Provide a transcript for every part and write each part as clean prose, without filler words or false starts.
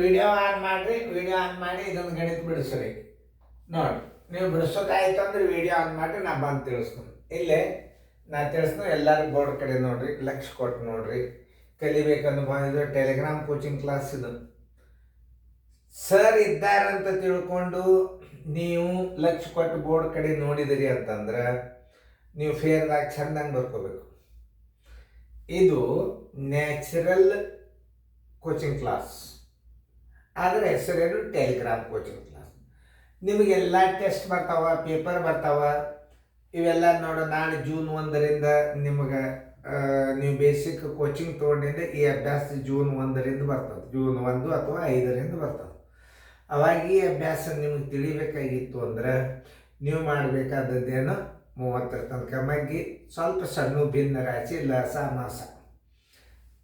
Video on ಮಾಡಿರಿ. Video on ಮಾಡಿ ಇದೊಂದು ಗಣಿತ ಬಿಡಿಸ್ರಿ. ನೋಡಿ, ನೀವು ಬಿಡಿಸೋದಾಯ್ತು ಅಂದ್ರೆ ವಿಡಿಯೋ ಆನ್ ಮಾಡಿ ನಾ ಬಂದು ತಿಳಿಸ್ತೀನಿ. ಇಲ್ಲೇ ನಾ ತಿಳಿಸ್ತೀನಿ. ಎಲ್ಲರೂ ಬೋರ್ಡ್ ಕಡೆ ನೋಡ್ರಿ, ಲಕ್ಷ ಕೊಟ್ಟು ನೋಡ್ರಿ. ಕಲಿಬೇಕಂದು ಬಂದಿದ್ದು ಟೆಲಿಗ್ರಾಮ್ ಕೋಚಿಂಗ್ ಕ್ಲಾಸ್ ಇದು. ಸರ್ ಇದ್ದಾರಂತ ತಿಳ್ಕೊಂಡು ನೀವು ಲಕ್ಷ ಕೊಟ್ಟು ಬೋರ್ಡ್ ಕಡೆ ನೋಡಿದಿರಿ ಅಂತಂದ್ರೆ ನೀವು ಫೇರ್ದಾಗ ಚಂದಂಗೆ ಬರ್ಕೋಬೇಕು. ಇದು ನ್ಯಾಚುರಲ್ ಕೋಚಿಂಗ್ ಕ್ಲಾಸ್, ಆದರೆ ಹೆಸರೇನು ಟೆಲಿಗ್ರಾಮ್ ಕೋಚಿಂಗ್ ಕ್ಲಾಸ್. ನಿಮಗೆಲ್ಲ ಟೆಸ್ಟ್ ಬರ್ತಾವ, ಪೇಪರ್ ಬರ್ತಾವ. ಇವೆಲ್ಲ ನೋಡೋ ನಾನು ಜೂನ್ 1ರಿಂದ ನಿಮಗೆ ನೀವು ಬೇಸಿಕ್ ಕೋಚಿಂಗ್ ತೊಗೊಂಡಿಂದ ಈ ಅಭ್ಯಾಸ ಜೂನ್ 1ರಿಂದ ಬರ್ತದೆ. ಜೂನ್ 1 ಅಥವಾ 5ರಿಂದ ಬರ್ತದೆ. ಅವಾಗ ಈ ಅಭ್ಯಾಸ ನಿಮಗೆ ತಿಳಿಬೇಕಾಗಿತ್ತು ಅಂದ್ರೆ ನೀವು ಮಾಡಬೇಕಾದದ್ದೇನು 30ರ ತನಕ ಮಗ್ಗಿ, ಸ್ವಲ್ಪ ಸಣ್ಣ ಭಿನ್ನ ರಾಶಿ, ಲಸ ಮಾಸ,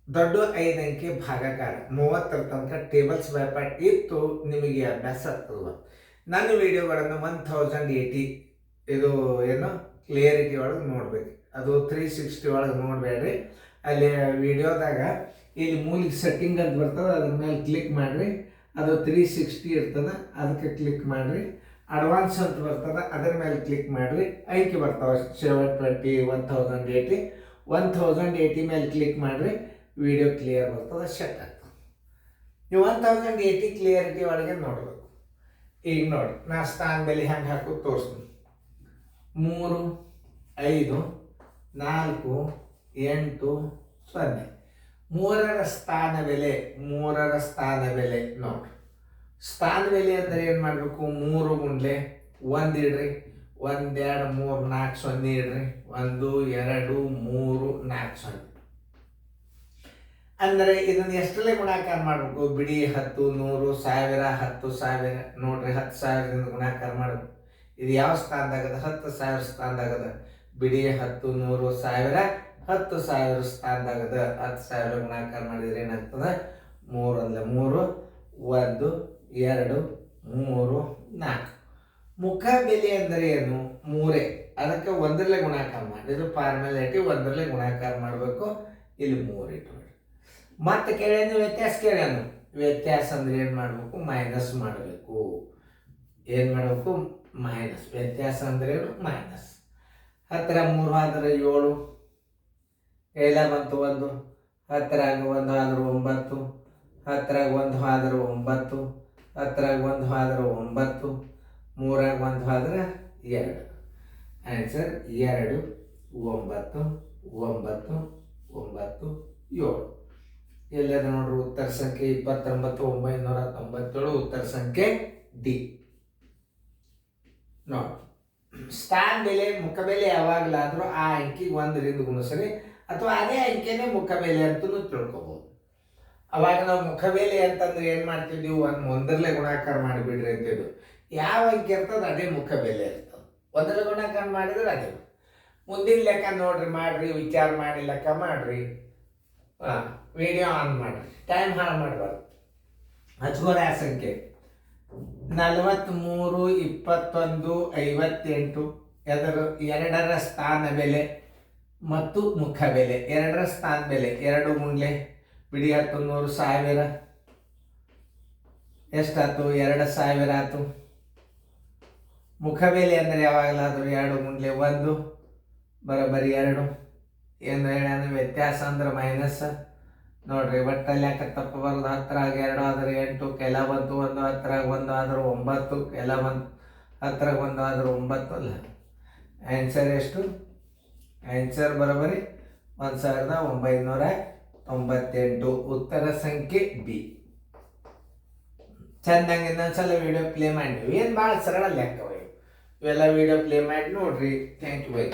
ದೊಡ್ಡ 5 ಅಂಕಿ ಭಾಗಾಕಾರ, 30ರ ತನಕ ಟೇಬಲ್ಸ್ ಬೈ ಪಾರ್ಟ್ ಇತ್ತು ನಿಮಗೆ ಅಭ್ಯಾಸ ಆಗ್ತದೆ. ನನ್ನ ವಿಡಿಯೋಗಳನ್ನು 1080 ಇದು ಏನು ಕ್ಲಿಯರಿಟಿ ಒಳಗೆ ನೋಡ್ಬೇಕು. ಅದು 360 ಒಳಗೆ ನೋಡಬೇಡ್ರಿ. ಅಲ್ಲಿ ವಿಡಿಯೋದಾಗ ಇಲ್ಲಿ ಮೂಲಿಗೆ ಸೆಟ್ಟಿಂಗ್ ಅಂತ ಬರ್ತದೆ, ಅದ್ರ ಮೇಲೆ ಕ್ಲಿಕ್ ಮಾಡಿರಿ. ಅದು 360 ಇರ್ತದೆ, ಅದಕ್ಕೆ ಕ್ಲಿಕ್ ಮಾಡಿರಿ. ಅಡ್ವಾನ್ಸ್ ಅಂತ ಬರ್ತದೆ, ಅದರ ಮೇಲೆ ಕ್ಲಿಕ್ ಮಾಡಿರಿ. ಅಂಕಿ ಬರ್ತಾವೆ 720, 1080. 1080 ಮೇಲೆ ಕ್ಲಿಕ್ ಮಾಡಿರಿ, ವಿಡಿಯೋ ಕ್ಲಿಯರ್ ಬರ್ತದೆ, ಸೆಟ್ ಆಗ್ತದೆ. ನೀವು 1080 ಕ್ಲಿಯರಿಟಿ ಒಳಗೆ ನೋಡಬೇಕು. ಈಗ ನೋಡಿ, ನಾ ಸ್ಥಾನ ಬೆಲೆ ಹೆಂಗೆ ಹಾಕೋದು ತೋರಿಸ್ತೀನಿ. 3, 5, 4, 8, 0. 3ರ ಸ್ಥಾನ ಬೆಲೆ, 3ರ ಸ್ಥಾನ ಬೆಲೆ ನೋಡಿ. ಸ್ಥಾನ ಬೆಲೆ ಅಂದರೆ ಏನು ಮಾಡಬೇಕು? 3 ಗುಂಡ್ಲೆ 1 ಇಡ್ರಿ. 1, 2, 3, 4, 0 ಇಡ್ರಿ. 1, 2, 3, 4, 0. ಅಂದರೆ ಇದನ್ನು ಎಷ್ಟರಲ್ಲೇ ಗುಣಾಕಾರ ಮಾಡಬೇಕು? ಬಿಡಿ 10, 100, 1000, 10,000 ನೋಡ್ರಿ. 10,000ದಿಂದ ಗುಣಾಕಾರ ಮಾಡಬೇಕು. ಇದು ಯಾವ ಸ್ಥಾನದಾಗದ? 10,000 ಸ್ಥಾನದಾಗದ. ಬಿಡಿ 10, 100, 1000, 10,000 ಸ್ಥಾನದಾಗದ. 10,000 ಗುಣಾಕಾರ ಮಾಡಿದ್ರೆ ಏನಾಗ್ತದೆ? 3 ಅಂದರೆ 3, 1, 2, 3, 4. ಮುಖ ಬೆಲೆ ಅಂದರೆ ಏನು? 3. ಅದಕ್ಕೆ 1ರಲ್ಲೇ ಗುಣಾಕಾರ ಮಾಡಿ. ಇದು ಫಾರ್ಮಾಲಿಟಿ, 1ರಲ್ಲೇ ಗುಣಾಕಾರ ಮಾಡಬೇಕು. ಇಲ್ಲಿ 3 ಇಟ್ಟು ಮತ್ತೆ ಕೇಳೇನು ವ್ಯತ್ಯಾಸ ಕೇಳೇನು? ವ್ಯತ್ಯಾಸ ಅಂದ್ರೆ ಏನು ಮಾಡಬೇಕು? ಮೈನಸ್ ಮಾಡಬೇಕು. ಏನು ಮಾಡಬೇಕು? ಮೈನಸ್. ವ್ಯತ್ಯಾಸ ಅಂದ್ರೆ ಏನು? ಮೈನಸ್. 10 3 ಆದ್ರೆ 7, ಎಲ್ಲ ಬಂತು 1. 10 1 ಆದ್ರೆ 9, 10 1 ಆದ್ರೆ 9, 10 1 ಆದ್ರೆ 9, 3 1 ಆದ್ರೆ 2. ಆನ್ಸರ್ 2, 9, 9, 9, 7. ಎಲ್ಲದ ನೋಡ್ರಿ ಉತ್ತರ ಸಂಖ್ಯೆ 29,997. ಉತ್ತರ ಸಂಖ್ಯೆ ಡಿ. ನೋಡಿ, ಸ್ಥಾನ ಬೆಲೆ ಮುಖ ಬೆಲೆ ಯಾವಾಗಲಾದರೂ ಆ ಅಂಕಿಗೆ 1ರಿಂದ ಗುಣಿಸ್ರಿ, ಅಥವಾ ಅದೇ ಅಂಕೆನೇ ಮುಖ ಬೆಲೆ ಅಂತಲೂ ತಿಳ್ಕೊಬೋದು. ಅವಾಗ ನಾವು ಮುಖ ಬೆಲೆ ಅಂತಂದ್ರೆ ಏನು ಮಾಡ್ತಿದ್ವಿ? 1ರಲ್ಲೇ ಗುಣಾಕಾರ ಮಾಡಿಬಿಡ್ರಿ ಅಂತಿದ್ದು. ಯಾವ ಅಂಕೆ ಇರ್ತದೆ ಅದೇ ಮುಖ ಬೆಲೆ ಇರ್ತದೆ. 1ರಲ್ಲೇ ಗುಣಾಕಾರ ಮಾಡಿದ್ರೆ ಅದೇ. ಮುಂದಿನ ಲೆಕ್ಕ ನೋಡ್ರಿ, ಮಾಡ್ರಿ, ವಿಚಾರ ಮಾಡಿ ಲೆಕ್ಕ ಮಾಡ್ರಿ. ವಿಡಿಯೋ ಆನ್ ಮಾಡಿರಿ, ಟೈಮ್ ಹಾಳು ಮಾಡಬಾರ್ದು. ಹಚ್ಕೋರಿ ಆ ಸಂಖ್ಯೆ 43, 21, 58. ಅದರ 2ರ ಸ್ಥಾನ ಬೆಲೆ ಮತ್ತು ಮುಖ ಬೆಲೆ. 2ರ ಸ್ಥಾನ ಬೆಲೆ 2 ಗುಂಡ್ಲೆ ಬಿಡಿ 10, 100, 1000 ಎಷ್ಟಾಯ್ತು? 2,000 ಆಯ್ತು. ಮುಖ ಬೆಲೆ ಅಂದರೆ ಯಾವಾಗಲಾದರೂ 2 ಗುಂಡ್ಲೆ 1 ಬರೋಬ್ಬರಿ 2. ಏನು ಹೇಳ? ವ್ಯತ್ಯಾಸ ಅಂದ್ರೆ ಮೈನಸ್. ನೋಡ್ರಿ, ಒಟ್ಟಲ್ಲಿ ಯಾಕೆ ತಪ್ಪು ಬರೋದು? 10 2 ಆದ್ರೆ 8, ಕೆಲ ಬಂತು 1. 10 1 ಆದ್ರೆ 9, ಕೆಲ ಬಂತು. 10 1 ಆದ್ರೆ 9 ಅಲ್ಲ. ಆನ್ಸರ್ ಎಷ್ಟು? ಆನ್ಸರ್ ಬರೋಬ್ಬರಿ 1998. ಉತ್ತರ ಸಂಖ್ಯೆ ಬಿ. ಚಂದಂಗೆ ಇನ್ನೊಂದ್ಸಲ ವಿಡಿಯೋ ಪ್ಲೇ ಮಾಡಿದ್ವಿ. ಏನು ಭಾಳ ಸರಳ ಲೆಕ್ಕವ ಇವೆಲ್ಲ. ವಿಡಿಯೋ ಪ್ಲೇ ಮಾಡಿ ನೋಡ್ರಿ. Thank you by.